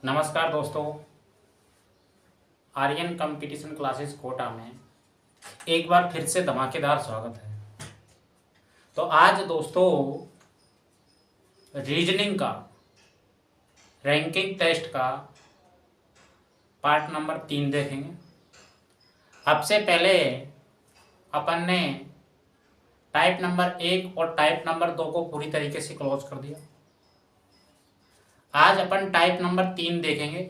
नमस्कार दोस्तों, Aryan competition classes Kota में एक बार फिर से धमाकेदार स्वागत है। तो आज दोस्तों रीजनिंग का रैंकिंग टेस्ट का पार्ट नंबर 3 देखेंगे। अब से पहले अपन ने टाइप नंबर 1 और टाइप नंबर 2 को पूरी तरीके से क्लोज कर दिया। आज अपन टाइप नंबर 3 देखेंगे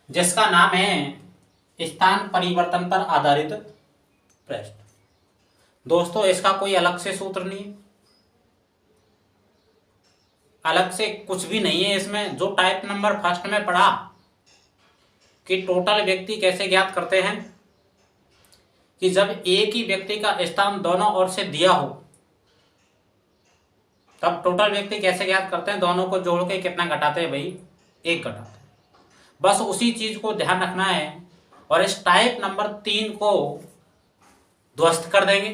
जिसका नाम है स्थान परिवर्तन पर आधारित प्रश्न। दोस्तों इसका कोई अलग से सूत्र नहीं है, अलग से कुछ भी नहीं है इसमें। जो टाइप नंबर फर्स्ट में पढ़ा कि टोटल व्यक्ति कैसे ज्ञात करते हैं, कि जब एक ही व्यक्ति का स्थान दोनों ओर से दिया हो तब टोटल व्यक्ति कैसे ज्ञात करते हैं, दोनों को जोड़ के कितना घटाते हैं भाई, 1 घटाते हैं। बस उसी चीज को ध्यान रखना है और इस टाइप नंबर 3 को ध्वस्त कर देंगे।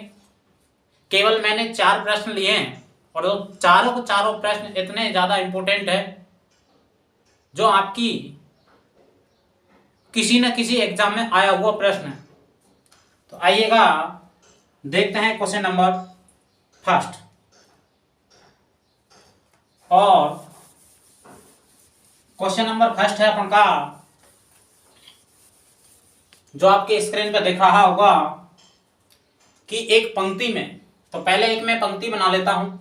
केवल मैंने 4 प्रश्न लिए हैं और चारों के चारों प्रश्न इतने ज्यादा इंपॉर्टेंट है जो आपकी किसी न किसी एग्जाम में आया हुआ प्रश्न है। तो आइएगा देखते हैं क्वेश्चन नंबर फर्स्ट। और क्वेश्चन नंबर फर्स्ट है अपन का, जो आपके स्क्रीन पे दिख रहा होगा कि एक पंक्ति में, तो पहले एक मैं पंक्ति बना लेता हूं।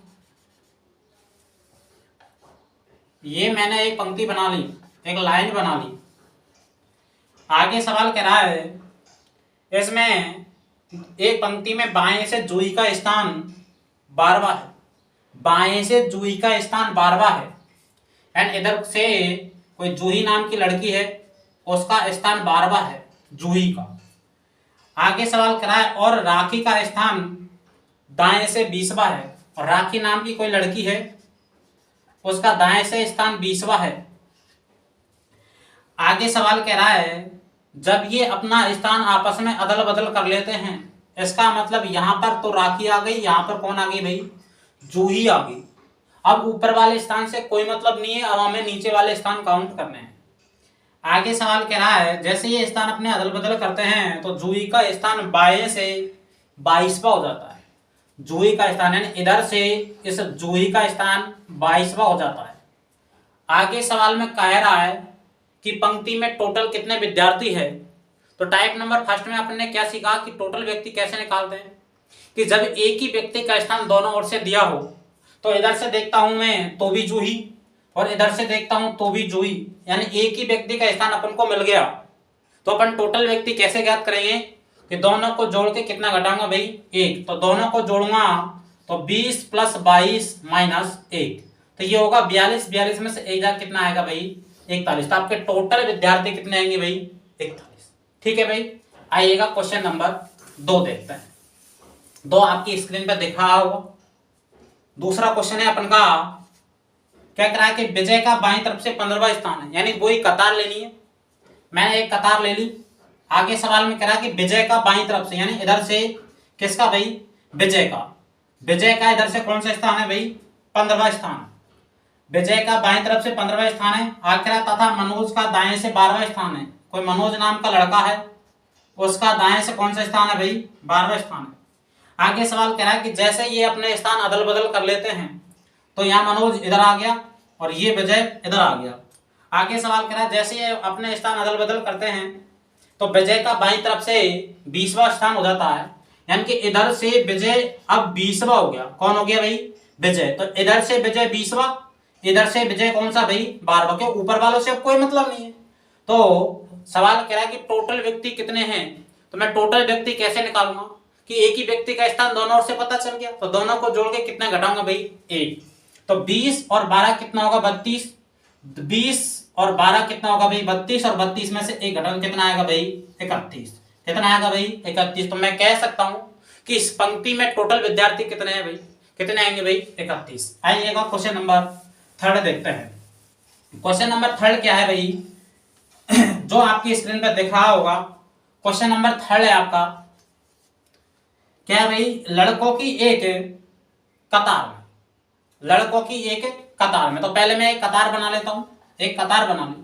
ये मैंने एक पंक्ति बना ली, एक लाइन बना ली। आगे सवाल कह रहा है, इसमें एक पंक्ति में बाएं से जूही का स्थान 12वां है, बाएं से जूही का स्थान 12वां है, एंड इधर से कोई जूही नाम की लड़की है, उसका स्थान 12वां है जूही का। आगे सवाल करा है, और राखी का स्थान दाएं से 20वां है, और राखी नाम की कोई लड़की है, उसका दाएं से स्थान 20वां है। आगे सवाल कह रहा है, जब ये अपना स्थान आपस में अदल बदल कर लेते हैं, इसका मतलब यहां पर तो राखी आ गई, यहां पर कौन आ गई भाई, जूही आ गई। अब ऊपर वाले स्थान से कोई मतलब नहीं है, अब हमें नीचे वाले स्थान काउंट करने हैं। आगे सवाल कह रहा है, जैसे ये स्थान अपने अदल बदल करते हैं तो जूही का स्थान बाएं से 22वां हो जाता है। जूही का स्थान यानी इधर से इस जूही का स्थान 22वां हो जाता है। आगे सवाल में कह रहा है कि पंक्ति में टोटल कितने विद्यार्थी है। तो टाइप नंबर फर्स्ट में अपन ने क्या सीखा कि टोटल व्यक्ति कैसे निकालते हैं, कि जब एक ही व्यक्ति का स्थान दोनों ओर से दिया हो, तो इधर से देखता हूं मैं तो भी जूही, और इधर से देखता हूं तो भी जूही, यानी एक ही व्यक्ति का स्थान अपन को मिल गया। तो अपन टोटल व्यक्ति कैसे ज्ञात करेंगे, कि दोनों को जोड़ के कितना घटाऊंगा भाई, 1। तो दोनों को जोड़ूंगा तो 20 + 22 - 1, तो ये होगा 42। 42 में से 1 जाकर कितना आएगा भाई, 41। तो आपके टोटल विद्यार्थी कितने आएंगे भाई, 41। ठीक है भाई। आइएगा क्वेश्चन नंबर 2 देखते हैं। 2 आपकी स्क्रीन पर दिख रहा होगा। दूसरा क्वेश्चन है अपन का, क्या कह रहा है कि विजय का बाईं तरफ से 15वां स्थान है, यानी कोई कतार लेनी है। मैंने एक कतार ले ली। आगे सवाल में कह रहा है कि विजय का बाईं तरफ से, यानी इधर से किसका भाई, विजय का। विजय का इधर से कौन सा स्थान है भाई, 15वां स्थान। विजय का बाईं तरफ से 15वां स्थान है। आगे रहा तथा मनोज का दाएं से 12वां स्थान है। कोई मनोज नाम का लड़का है, उसका दाएं से कौन सा स्थान है भाई, 12वां स्थान है। आगे सवाल कह रहा है कि जैसे ये अपने स्थान अदल बदल कर लेते हैं, तो यहाँ मनोज इधर आ गया और ये विजय इधर आ गया। आगे सवाल कह रहा है, जैसे ये अपने स्थान अदल बदल करते हैं तो विजय का बाईं तरफ से 20वां स्थान हो जाता है, यानी कि इधर से विजय अब 20वां हो गया। कौन हो गया भाई, विजय। तो इधर से विजय 20वां, इधर से विजय कौन सा भाई, 12वां, के ऊपर वालों से अब कोई मतलब नहीं है। तो सवाल कह रहा है कि टोटल व्यक्ति कितने हैं, तो मैं टोटल व्यक्ति कैसे निकालूंगा, कि एक ही व्यक्ति का स्थान दोनों ओर से पता चल गया, तो दोनों को जोड़ के कितना घटाऊंगा भाई, 1। तो 20 और 12 कितना होगा, 32। 20 और 12 कितना होगा भाई, 32, और 32 में से 1 घटाऊंगा कितना आएगा भाई, 31। कितना आएगा भाई, 31। तो मैं कह सकता हूं कि इस पंक्ति में टोटल विद्यार्थी कितने हैं भाई, कितने आएंगे भाई, 31। आइएगा क्वेश्चन नंबर 3 देखते हैं। क्वेश्चन नंबर 3 क्या है भाई, जो आपकी स्क्रीन पर दिख रहा होगा। क्वेश्चन नंबर 3 है आपका, क्या है भाई, लड़कों की एक कतार में, लड़कों की एक कतार में। तो पहले मैं एक कतार बना लेता हूं। एक कतार बना ली।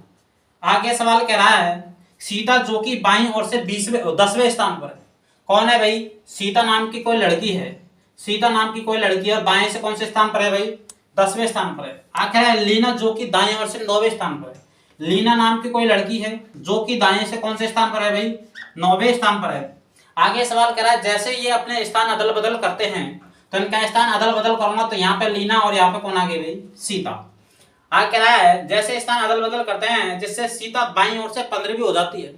आगे सवाल कह रहा है सीता जो कि बाईं ओर से 10वें स्थान पर है। कौन है भाई? सीता नाम की कोई लड़की है। सीता नाम की कोई लड़की है और बाएं से कौन से स्थान पर है भाई? 10वें स्थान पर है। आखिर है लीना जो कि दाएं ओर से 9वें स्थान पर है। लीना नाम की कोई लड़की है जो कि दाएं से कौन से स्थान पर है भाई? 9वें स्थान पर है। आगे सवाल कह रहा है जैसे ये अपने स्थान अदल बदल करते हैं तो इनका स्थान अदल बदल करूंगा तो यहाँ पे लीना और यहाँ पे कौन आ गई भाई? सीता। आगे कह रहा है जैसे स्थान अदल बदल करते हैं जिससे सीता बाईं ओर से 15वीं हो जाती है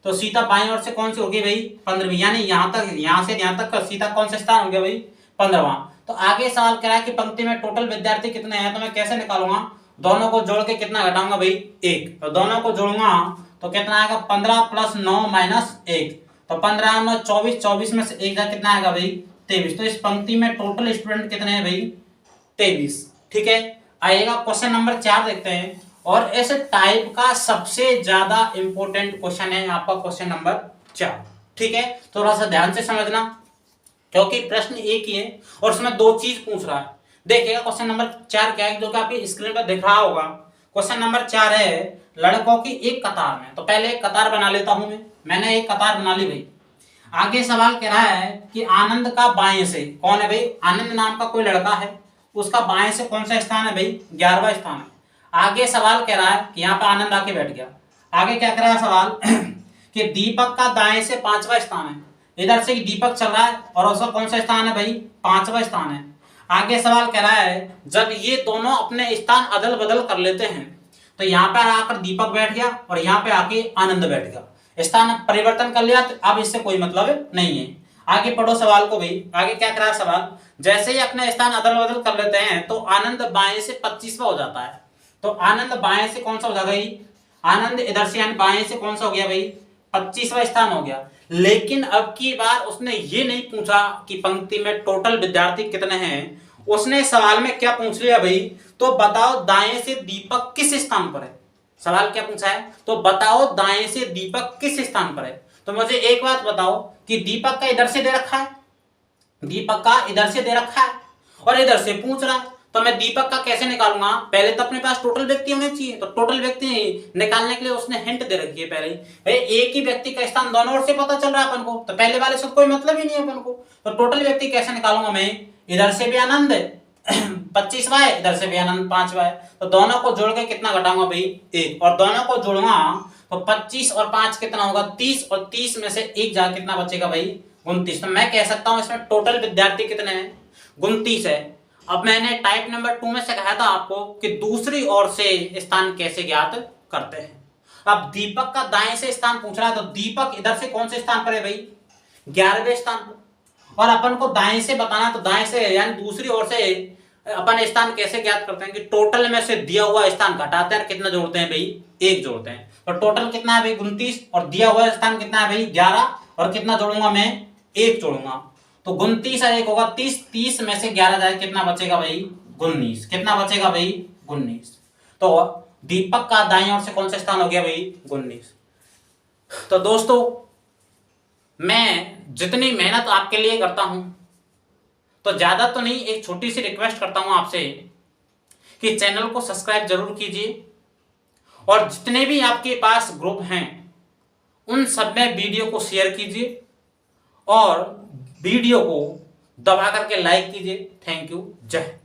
तो सीता बाईं ओर से कौन सी होगी भाई? 15वीं। यानी यहाँ तक, यहाँ से यहाँ तक का सीता कौन सा स्थान हो गया भाई? 15वां। तो आगे सवाल कह रहा है कि पंक्ति में टोटल विद्यार्थी कितने हैं तो मैं कैसे निकालूंगा? दोनों को जोड़ के कितना घटाऊंगा भाई? 1। तो दोनों को जोड़ूंगा तो कितना आएगा? 15 + 9 - 1। तो 15 9 24, 24 में से 1 का कितना आएगा भाई? 23। तो इस पंक्ति में टोटल स्टूडेंट कितने हैं भाई? 23। ठीक है, आएगा क्वेश्चन नंबर 4 देखते हैं। और इस टाइप का सबसे ज्यादा इंपॉर्टेंट क्वेश्चन है आपका क्वेश्चन नंबर 4। ठीक है, थोड़ा सा ध्यान से समझना क्योंकि प्रश्न एक ही है और उसमें 2 चीज पूछ रहा है। देखिएगा क्वेश्चन नंबर 4 क्या है जो कि आपकी स्क्रीन पर दिख रहा होगा। क्वेश्चन नंबर 4 है लड़कों की एक कतार में। तो पहले एक कतार बना लेता हूं मैंने एक कतार बना ली भाई। आगे सवाल कह रहा है कि आनंद का बाएं से, कौन है भाई? आनंद नाम का कोई लड़का है, उसका बाएं से कौन सा स्थान है भाई? 11वां स्थान है। आगे सवाल कह रहा है कि यहाँ पे आनंद आके बैठ गया। आगे क्या कह रहा है सवाल कि दीपक का दाएं से 5वां स्थान है। इधर से दीपक चल रहा है और उसका कौन सा स्थान है भाई? 5वां स्थान है। आगे सवाल कह रहा है जब ये दोनों अपने स्थान अदल बदल कर लेते हैं तो यहाँ पे आकर दीपक बैठ गया और यहाँ पे आके आनंद बैठ गया, स्थान परिवर्तन कर लिया। तो अब इससे कोई मतलब नहीं है। आगे पढ़ो सवाल को भाई। आगे क्या कह रहा है सवाल, जैसे ही अपने स्थान अदल बदल कर लेते हैं तो आनंद बाएं से 25वां हो जाता है। तो आनंद बाएं से कौन सा हो जाएगा भाई? आनंद इधर से यानी बाएं से कौन सा हो गया भाई? 25वां स्थान हो गया। लेकिन अब की बार उसने ये नहीं पूछा कि पंक्ति में टोटल विद्यार्थी कितने हैं, उसने सवाल में क्या पूछ लिया भाई? तो बताओ दाएं से दीपक किस स्थान पर है। सवाल क्या पूछा है? तो बताओ दाएं से दीपक किस स्थान पर है। तो मुझे एक बात बताओ कि दीपक का इधर से दे रखा है, दीपक का इधर से दे रखा है और इधर से पूछ रहा है, तो मैं दीपक का कैसे निकालूंगा? पहले तो अपने पास टोटल व्यक्ति होने चाहिए। तो टोटल व्यक्ति निकालने के लिए उसने हिंट दे रखी है पहले भाई, एक ही व्यक्ति का स्थान दोनों ओर से पता चल रहा है अपन को, तो पहले वाले से कोई मतलब ही नहीं है अपन को। तो टोटल व्यक्ति कैसे निकालूंगा मैं? इधर से भी आनंद 25वां है, इधर से भी आनंद 5वां है। तो दोनों को जोड़ के कितना घटाऊंगा भाई? 1। और दोनों को जोड़ूंगा तो 25 और 5 कितना होगा? 30। और 30 में से 1 जा कितना बचेगा भाई? 29। तो मैं कह सकता हूं इसमें टोटल विद्यार्थी कितने हैं? 29 है। अब मैंने टाइप नंबर 2 में से कहा था आपको कि दूसरी ओर से स्थान कैसे ज्ञात करते हैं। अब दीपक का दाएं से स्थान पूछ रहा है तो दीपक इधर से कौन से स्थान पर है भाई? 11वें स्थान पर। और अपन को दाएं से बताना, तो दाएं से यानी दूसरी ओर से अपन स्थान कैसे ज्ञात करते हैं कि टोटल में से दिया हुआ स्थान घटाते हैं, कितना जोड़ते हैं भाई? 1 जोड़ते हैं। तो टोटल कितना है भाई? 29। और दिया हुआ स्थान कितना है भाई? 11। और कितना जोड़ूंगा मैं? 1 जोड़ूंगा। तो 29 और 1 होगा 30। 30 में से 11 जाए कितना बचेगा भाई? 19। कितना बचेगा भाई? 19। तो दीपक का दाईं ओर से कौन सा स्थान हो गया भाई? 19। तो दोस्तों मैं जितनी मेहनत आपके लिए करता हूं तो ज्यादा तो नहीं, एक छोटी सी रिक्वेस्ट करता हूं आपसे कि चैनल को सब्सक्राइब जरूर कीजिए और जितने भी आपके पास ग्रुप हैं उन सब में वीडियो को शेयर कीजिए और वीडियो को दबा करके लाइक कीजिए। Thank you. जय।